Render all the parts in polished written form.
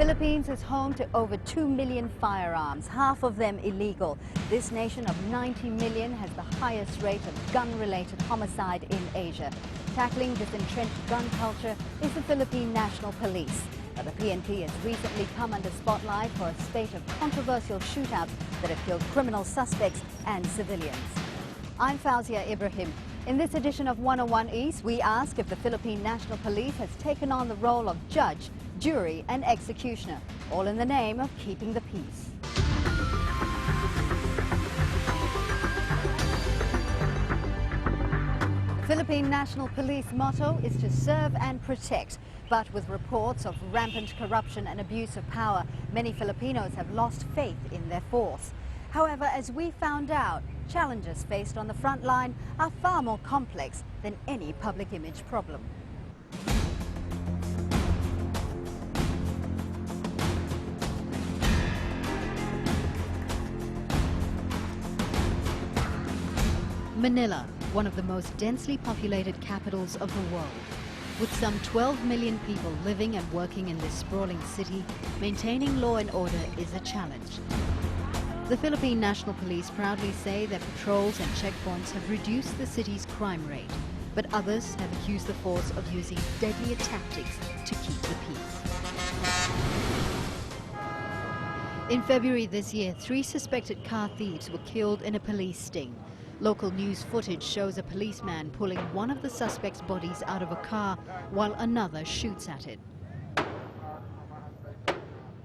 Philippines is home to over 2 million firearms, half of them illegal. This nation of 90 million has the highest rate of gun-related homicide in Asia. Tackling this entrenched gun culture is the Philippine National Police. Now, the PNP has recently come under spotlight for a spate of controversial shootouts that have killed criminal suspects and civilians. I'm Fauzia Ibrahim. In this edition of 101 East, we ask if the Philippine National Police has taken on the role of judge, jury and executioner, all in the name of keeping the peace. The Philippine National Police motto is to serve and protect. But with reports of rampant corruption and abuse of power, many Filipinos have lost faith in their force. However, as we found out, challenges faced on the front line are far more complex than any public image problem. Manila, one of the most densely populated capitals of the world. With some 12 million people living and working in this sprawling city, maintaining law and order is a challenge. The Philippine National Police proudly say that patrols and checkpoints have reduced the city's crime rate, but others have accused the force of using deadlier tactics to keep the peace. In February this year, 3 suspected car thieves were killed in a police sting. Local news footage shows a policeman pulling one of the suspects' bodies out of a car while another shoots at it.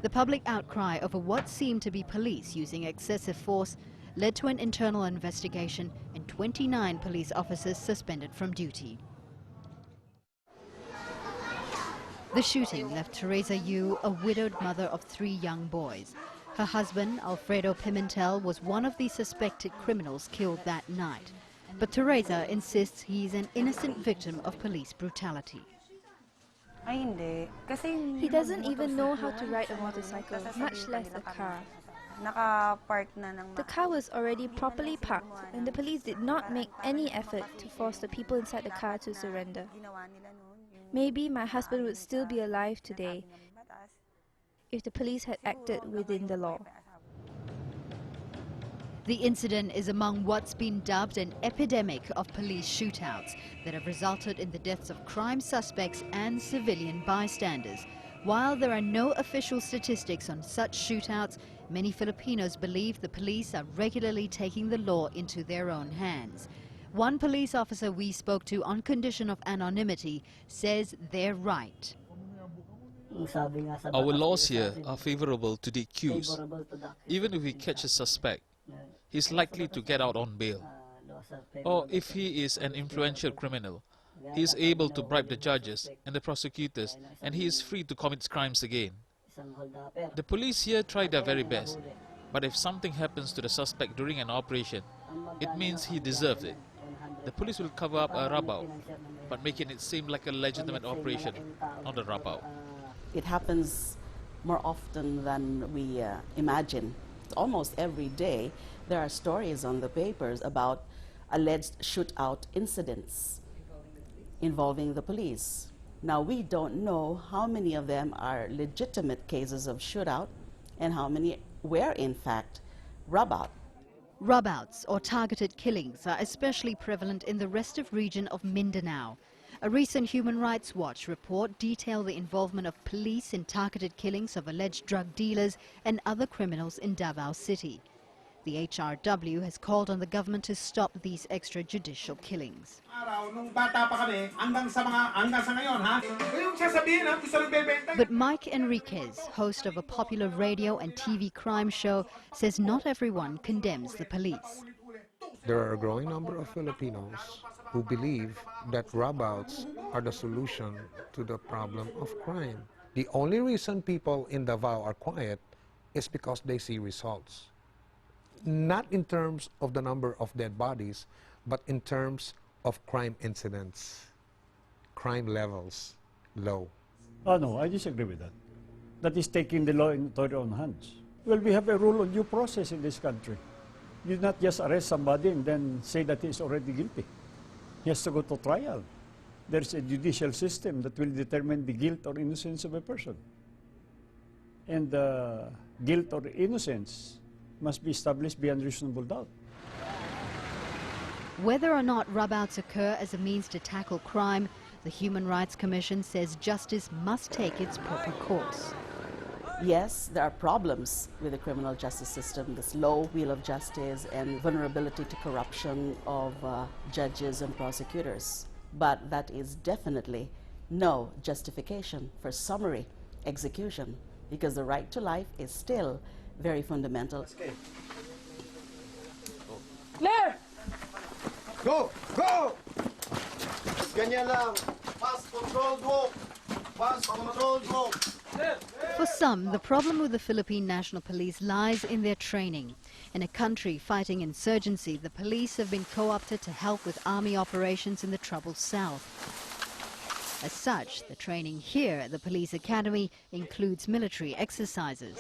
The public outcry over what seemed to be police using excessive force led to an internal investigation and 29 police officers suspended from duty. The shooting left Teresa Yu, a widowed mother of 3 young boys. Her husband, Alfredo Pimentel, was one of the suspected criminals killed that night. But Teresa insists he's an innocent victim of police brutality. He doesn't even know how to ride a motorcycle, much less a car. The car was already properly parked, and the police did not make any effort to force the people inside the car to surrender. Maybe my husband would still be alive today if the police had acted within the law. The incident is among what's been dubbed an epidemic of police shootouts that have resulted in the deaths of crime suspects and civilian bystanders. While there are no official statistics on such shootouts, many Filipinos believe the police are regularly taking the law into their own hands. One police officer we spoke to on condition of anonymity says they're right. Our laws here are favorable to the accused. Even if we catch a suspect, he's likely to get out on bail. Or if he is an influential criminal, he is able to bribe the judges and the prosecutors, and he is free to commit crimes again. The police here try their very best, but if something happens to the suspect during an operation, it means he deserved it. The police will cover up a rub-out, but making it seem like a legitimate operation, not a rub-out. It happens more often than we imagine. Almost every day, there are stories on the papers about alleged shootout incidents involving the police. Now, we don't know how many of them are legitimate cases of shootout and how many were, in fact, rub-out. Rub-outs or targeted killings are especially prevalent in the restive region of Mindanao. A recent Human Rights Watch report detailed the involvement of police in targeted killings of alleged drug dealers and other criminals in Davao City. The HRW has called on the government to stop these extrajudicial killings. But Mike Enriquez, host of a popular radio and TV crime show, says not everyone condemns the police. There are a growing number of Filipinos who believe that rub-outs are the solution to the problem of crime. The only reason people in Davao are quiet is because they see results. Not in terms of the number of dead bodies, but in terms of crime incidents. Crime levels low. Oh no, I disagree with that. That is taking the law into their own hands. Well, we have a rule on due process in this country. You not just arrest somebody and then say that he is already guilty. He has to go to trial. There's a judicial system that will determine the guilt or innocence of a person. And guilt or innocence must be established beyond reasonable doubt. Whether or not rub-outs occur as a means to tackle crime, the Human Rights Commission says justice must take its proper course. Yes, there are problems with the criminal justice system, this low wheel of justice and vulnerability to corruption of judges and prosecutors. But that is definitely no justification for summary execution, because the right to life is still very fundamental. Claire! Go! Go! Ganyan lang. Fast control group. Fast control group. For some, the problem with the Philippine National Police lies in their training. In a country fighting insurgency, the police have been co-opted to help with army operations in the troubled south. As such, the training here at the police academy includes military exercises.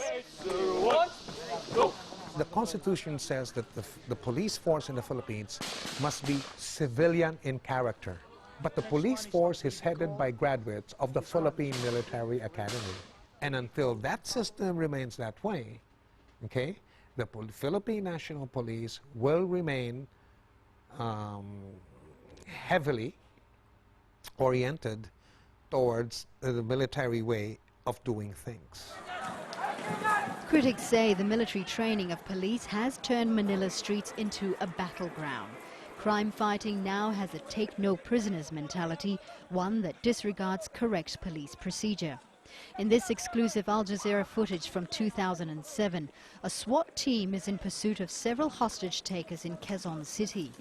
The Constitution says that the police force in the Philippines must be civilian in character. But the police force is headed by graduates of the Philippine Military Academy. And until that system remains that way, okay, the Philippine National Police will remain heavily oriented towards the military way of doing things. Critics say the military training of police has turned Manila's streets into a battleground. Crime fighting now has a take-no-prisoners mentality, one that disregards correct police procedure. In this exclusive Al Jazeera footage from 2007, a SWAT team is in pursuit of several hostage takers in Quezon City.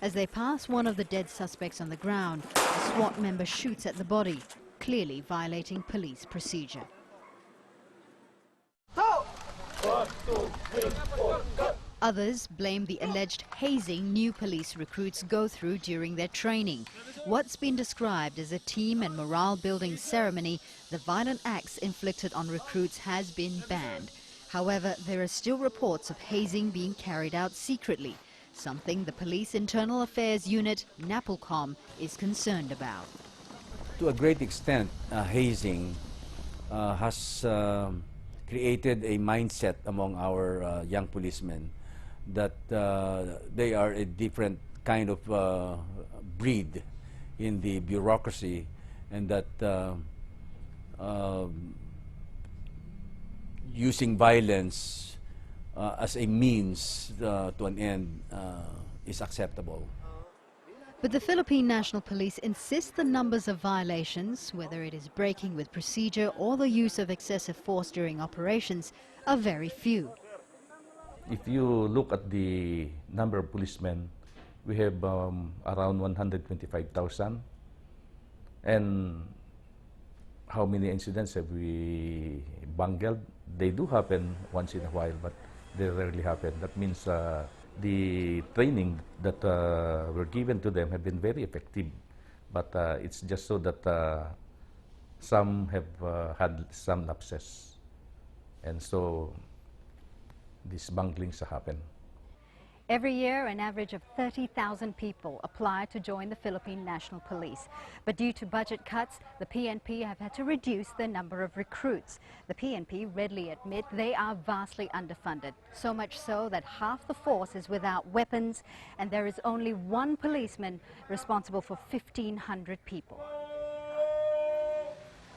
As they pass one of the dead suspects on the ground, a SWAT member shoots at the body, clearly violating police procedure. Others blame the alleged hazing new police recruits go through during their training. What's been described as a team and morale-building ceremony, the violent acts inflicted on recruits has been banned. However, there are still reports of hazing being carried out secretly, something the Police Internal Affairs Unit, NAPOLCOM, is concerned about. To a great extent, hazing has created a mindset among our young policemen that they are a different kind of breed in the bureaucracy, and that using violence as a means to an end is acceptable. But the Philippine National Police insists the numbers of violations, whether it is breaking with procedure or the use of excessive force during operations, are very few. If you look at the number of policemen, we have around 125,000. And how many incidents have we bungled? They do happen once in a while, but they rarely happen. That means the training that were given to them have been very effective. But it's just so that some have had some lapses. And so these bunglings happen. Every year, an average of 30,000 people apply to join the Philippine National Police. But due to budget cuts, the PNP have had to reduce the number of recruits. The PNP readily admit they are vastly underfunded, so much so that half the force is without weapons, and there is only one policeman responsible for 1,500 people.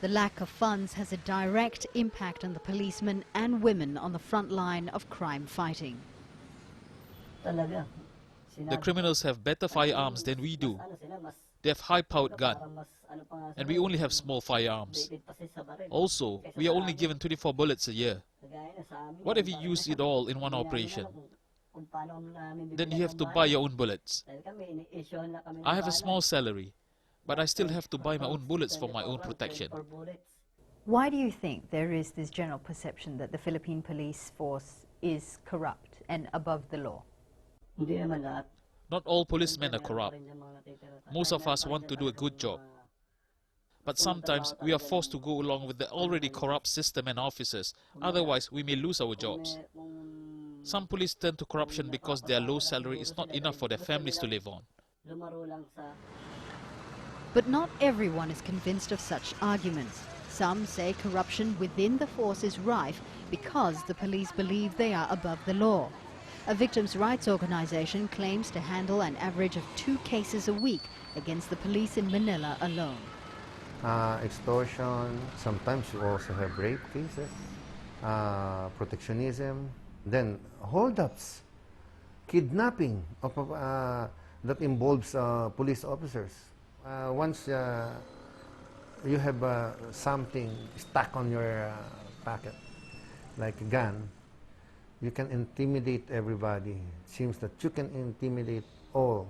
The lack of funds has a direct impact on the policemen and women on the front line of crime fighting. The criminals have better firearms than we do. They have high-powered guns, and we only have small firearms. Also, we are only given 24 bullets a year. What if you use it all in one operation? Then you have to buy your own bullets. I have a small salary, but I still have to buy my own bullets for my own protection. Why do you think there is this general perception that the Philippine police force is corrupt and above the law? Not all policemen are corrupt. Most of us want to do a good job. But sometimes we are forced to go along with the already corrupt system and officers, otherwise we may lose our jobs. Some police turn to corruption because their low salary is not enough for their families to live on. But not everyone is convinced of such arguments. Some say corruption within the force is rife because the police believe they are above the law. A victims' rights organization claims to handle an average of 2 cases a week against the police in Manila alone. Extortion, sometimes you also have rape cases, protectionism, then holdups, kidnapping of, that involves police officers. Once you have something stuck on your pocket, like a gun, you can intimidate everybody. It seems that you can intimidate all.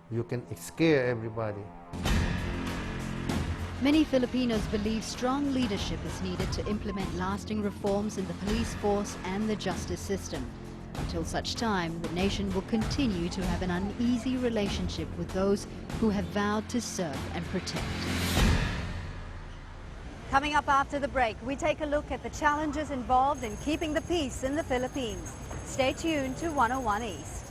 You can scare everybody. Many Filipinos believe strong leadership is needed to implement lasting reforms in the police force and the justice system. Until such time, the nation will continue to have an uneasy relationship with those who have vowed to serve and protect. Coming up after the break, we take a look at the challenges involved in keeping the peace in the Philippines. Stay tuned to 101 East.